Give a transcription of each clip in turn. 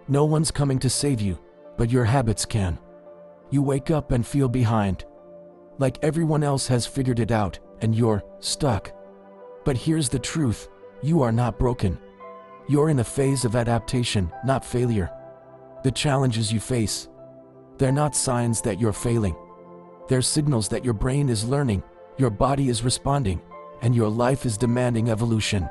No one's coming to save you, but your habits can. You wake up and feel behind. Like everyone else has figured it out, and you're stuck. But here's the truth, you are not broken. You're in a phase of adaptation, not failure. The challenges you face, they're not signs that you're failing. They're signals that your brain is learning, your body is responding, and your life is demanding evolution.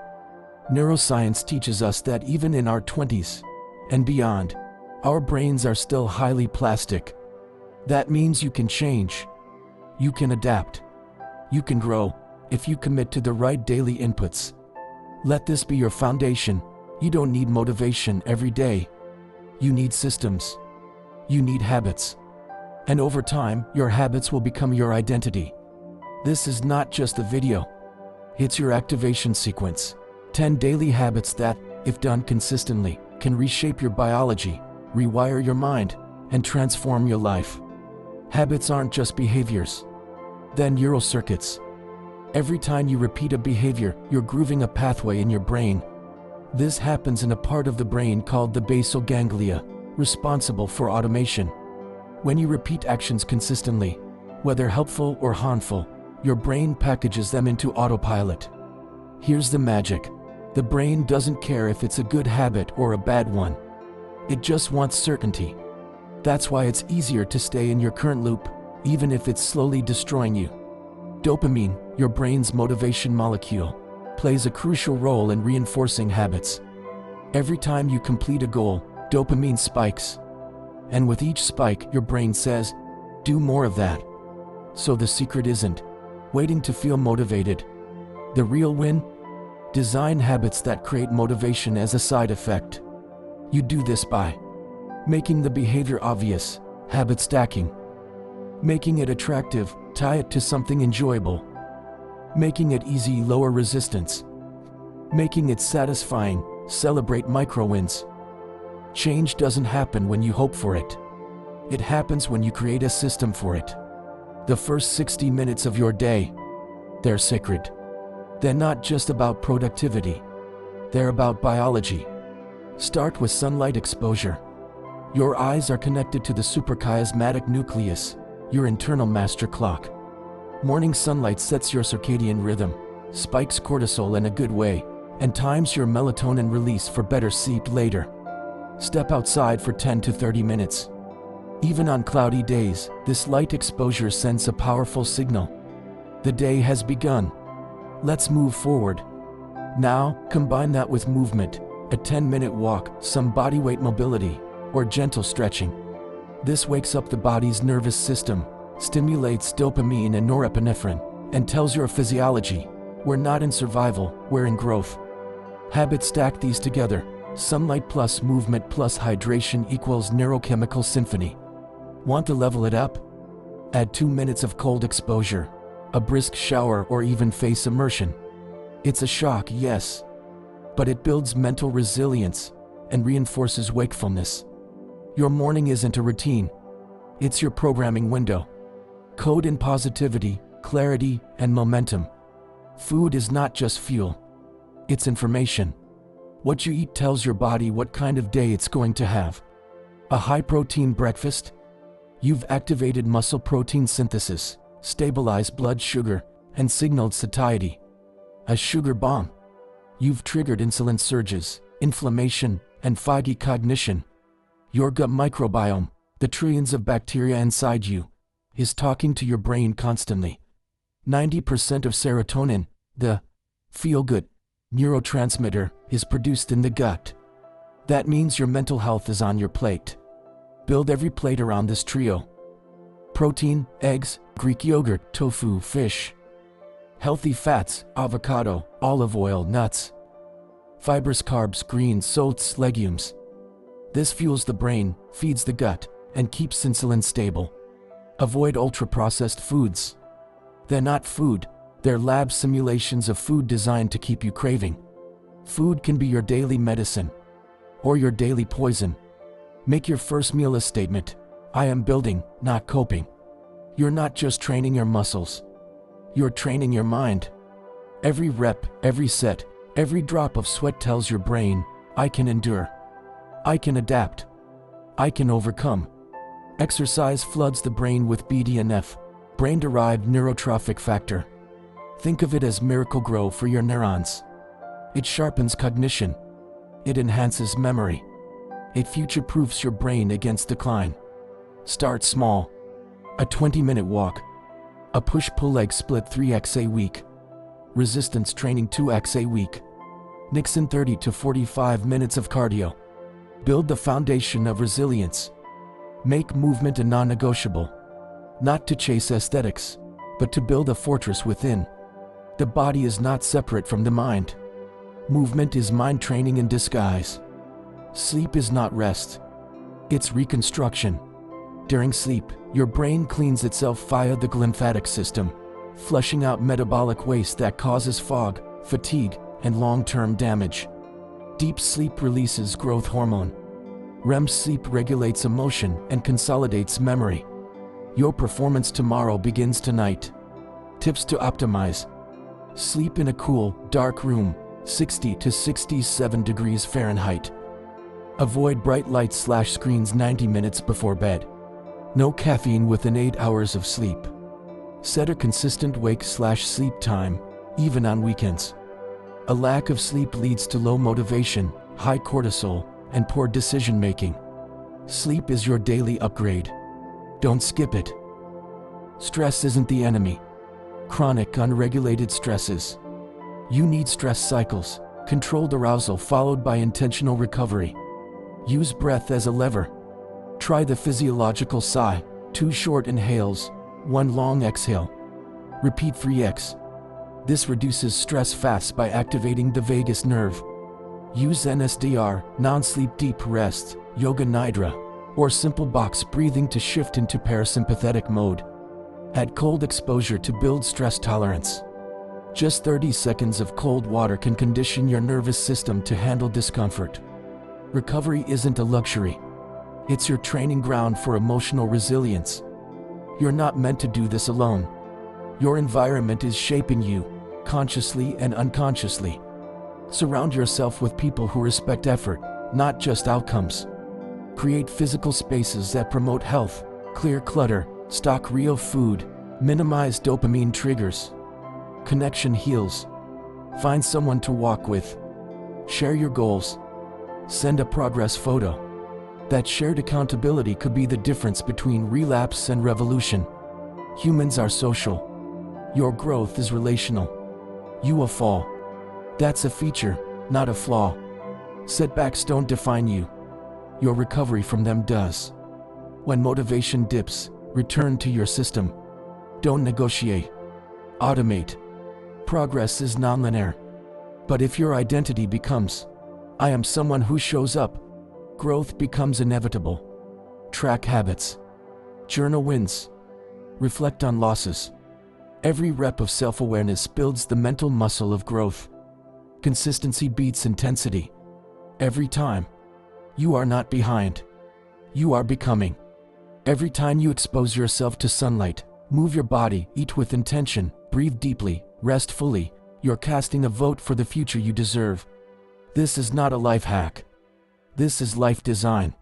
Neuroscience teaches us that even in our 20s and beyond, our brains are still highly plastic. That means you can change, you can adapt, you can grow if you commit to the right daily inputs. Let this be your foundation. You don't need motivation every day. You need systems. You need habits. And over time, your habits will become your identity. This is not just a video. It's your activation sequence. 10 daily habits that, if done consistently, can reshape your biology, rewire your mind, and transform your life. Habits aren't just behaviors. They're neural circuits. Every time you repeat a behavior, you're grooving a pathway in your brain. This happens in a part of the brain called the basal ganglia, responsible for automation. When you repeat actions consistently, whether helpful or harmful, your brain packages them into autopilot. Here's the magic. The brain doesn't care if it's a good habit or a bad one. It just wants certainty. That's why it's easier to stay in your current loop, even if it's slowly destroying you. Dopamine, your brain's motivation molecule, plays a crucial role in reinforcing habits. Every time you complete a goal, dopamine spikes. And with each spike, your brain says, do more of that. So the secret isn't waiting to feel motivated. The real win? Design habits that create motivation as a side effect. You do this by making the behavior obvious, habit stacking. Making it attractive, tie it to something enjoyable. Making it easy, lower resistance. Making it satisfying, celebrate micro wins. Change doesn't happen when you hope for it. It happens when you create a system for it. The first 60 minutes of your day, they're sacred. They're not just about productivity. They're about biology. Start with sunlight exposure. Your eyes are connected to the suprachiasmatic nucleus, your internal master clock. Morning sunlight sets your circadian rhythm, spikes cortisol in a good way, and times your melatonin release for better sleep later. Step outside for 10 to 30 minutes. Even on cloudy days, this light exposure sends a powerful signal. The day has begun. Let's move forward. Now, combine that with movement, a 10-minute walk, some bodyweight mobility, or gentle stretching. This wakes up the body's nervous system, stimulates dopamine and norepinephrine, and tells your physiology, we're not in survival, we're in growth. Habits stack these together. Sunlight plus movement plus hydration equals neurochemical symphony. Want to level it up? Add 2 minutes of cold exposure, a brisk shower, or even face immersion. It's a shock, yes, but it builds mental resilience and reinforces wakefulness. Your morning isn't a routine. It's your programming window. Code in positivity, clarity, and momentum. Food is not just fuel. It's information. What you eat tells your body what kind of day it's going to have. A high-protein breakfast? You've activated muscle protein synthesis, stabilized blood sugar, and signaled satiety. A sugar bomb? You've triggered insulin surges, inflammation, and foggy cognition. Your gut microbiome, the trillions of bacteria inside you, is talking to your brain constantly. 90% of serotonin, the feel-good neurotransmitter, is produced in the gut. That means your mental health is on your plate. Build every plate around this trio. Protein, eggs, Greek yogurt, tofu, fish. Healthy fats, avocado, olive oil, nuts. Fibrous carbs, greens, oats, legumes. This fuels the brain, feeds the gut, and keeps insulin stable. Avoid ultra-processed foods. They're not food, they're lab simulations of food designed to keep you craving. Food can be your daily medicine, or your daily poison. Make your first meal a statement. I am building, not coping. You're not just training your muscles. You're training your mind. Every rep, every set, every drop of sweat tells your brain, I can endure. I can adapt. I can overcome. Exercise floods the brain with BDNF, brain-derived neurotrophic factor. Think of it as Miracle-Gro for your neurons. It sharpens cognition. It enhances memory. It future-proofs your brain against decline. Start small. A 20-minute walk. A push-pull leg split 3x a week. Resistance training 2x a week. Mix in 30 to 45 minutes of cardio. Build the foundation of resilience. Make movement a non-negotiable. Not to chase aesthetics, but to build a fortress within. The body is not separate from the mind. Movement is mind training in disguise. Sleep is not rest. It's reconstruction. During sleep, your brain cleans itself via the lymphatic system, flushing out metabolic waste that causes fog, fatigue, and long-term damage. Deep sleep releases growth hormone. REM sleep regulates emotion and consolidates memory. Your performance tomorrow begins tonight. Tips to optimize. Sleep in a cool, dark room, 60 to 67 degrees Fahrenheit. Avoid bright lights/screens 90 minutes before bed. No caffeine within 8 hours of sleep. Set a consistent wake/sleep time, even on weekends. A lack of sleep leads to low motivation, high cortisol, and poor decision-making. Sleep is your daily upgrade. Don't skip it. Stress isn't the enemy. Chronic, unregulated stresses. You need stress cycles, controlled arousal followed by intentional recovery. Use breath as a lever. Try the physiological sigh, 2 short inhales, 1 long exhale. Repeat 3x. This reduces stress fast by activating the vagus nerve. Use NSDR, non-sleep deep rest, yoga nidra, or simple box breathing to shift into parasympathetic mode. Add cold exposure to build stress tolerance. Just 30 seconds of cold water can condition your nervous system to handle discomfort. Recovery isn't a luxury. It's your training ground for emotional resilience. You're not meant to do this alone. Your environment is shaping you, consciously and unconsciously. Surround yourself with people who respect effort, not just outcomes. Create physical spaces that promote health, clear clutter, stock real food, minimize dopamine triggers. Connection heals. Find someone to walk with. Share your goals. Send a progress photo. That shared accountability could be the difference between relapse and revolution. Humans are social. Your growth is relational. You will fall. That's a feature, not a flaw. Setbacks don't define you. Your recovery from them does. When motivation dips, return to your system. Don't negotiate. Automate. Progress is nonlinear. But if your identity becomes, I am someone who shows up, growth becomes inevitable. Track habits. Journal wins. Reflect on losses. Every rep of self-awareness builds the mental muscle of growth. Consistency beats intensity. Every time. You are not behind. You are becoming. Every time you expose yourself to sunlight, move your body, eat with intention, breathe deeply, rest fully, you're casting a vote for the future you deserve. This is not a life hack. This is life design.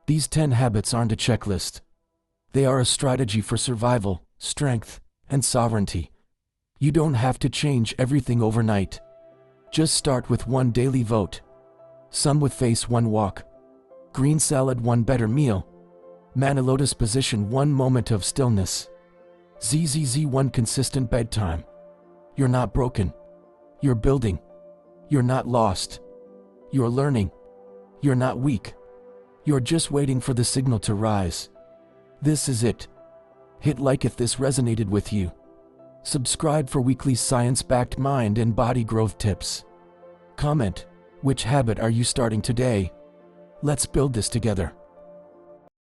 These 10 habits aren't a checklist. They are a strategy for survival, strength, and sovereignty. You don't have to change everything overnight. Just start with 1 daily vote. Sun with face 1 walk. Green salad 1 better meal. Mana lotus position 1 moment of stillness. ZZZ 1 consistent bedtime. You're not broken. You're building. You're not lost. You're learning. You're not weak. You're just waiting for the signal to rise. This is it. Hit like if this resonated with you. Subscribe for weekly science-backed mind and body growth tips. Comment, which habit are you starting today? Let's build this together.